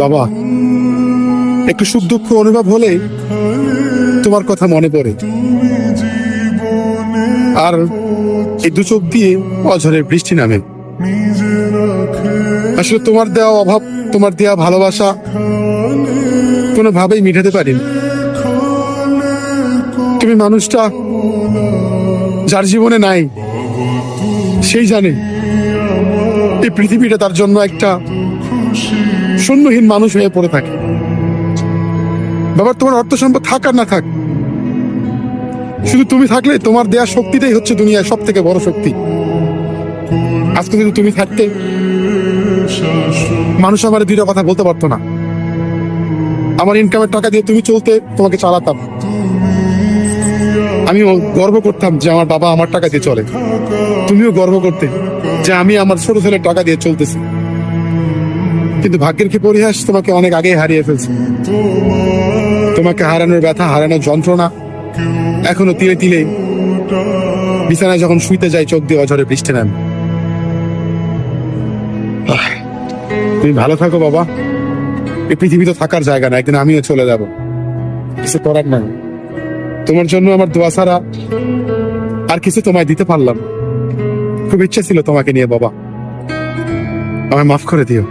বাবা, একটু সুখ দুঃখ অনুভব হলে তোমার কথা মনে পড়ে, আর এই দু চোখ দিয়ে অঝরের বৃষ্টি নামে। আসলে তোমার দেওয়া অভাব, তোমার দেওয়া ভালোবাসা কোনোভাবেই মিটাতে পারিনি। তুমি মানুষটা যার জীবনে নাই, সেই জানে এই পৃথিবীটা তার জন্য একটা শূন্যহীন মানুষ হয়ে পড়ে থাকে। বাবা, তোমার অর্থ সম্পদ থাক আর না থাক, শুধু তুমি থাকলে তোমার দেয়া শক্তিটাই হচ্ছে দুনিয়ার সব থেকে বড় শক্তি। আজকে যদি তুমি থাকতে, মানুষ আমার দুইটা কথা বলতে পারতো না। আমার ইনকামের টাকা দিয়ে তুমি চলতে, তোমাকে চালাতাম, আমিও গর্ব করতাম যে আমার বাবা আমার টাকা দিয়ে চলে। তুমিও গর্ব করতে যে আমি আমার ছোট ছেলের টাকা দিয়ে চলতেছি। কিন্তু ভাগ্যের কি পরিহাস, তোমাকে অনেক আগে হারিয়ে ফেলছি। তোমাকে হারানোর ব্যথা, হারানোর যন্ত্রণা এখনো তিলে তিলে বিছানায় যখন শুইতে যাই, চোখ দিয়ে অঝরে বৃষ্টি নামে। তুমি ভালো থাকো বাবা। এই পৃথিবী তো থাকার জায়গা না, একদিন আমিও চলে যাব, কিছু করার নাই। তোমার জন্য আমার দোয়া ছাড়া আর কিছু তোমায় দিতে পারলাম। খুব ইচ্ছা ছিল তোমাকে নিয়ে বাবা, আমায় মাফ করে দিও।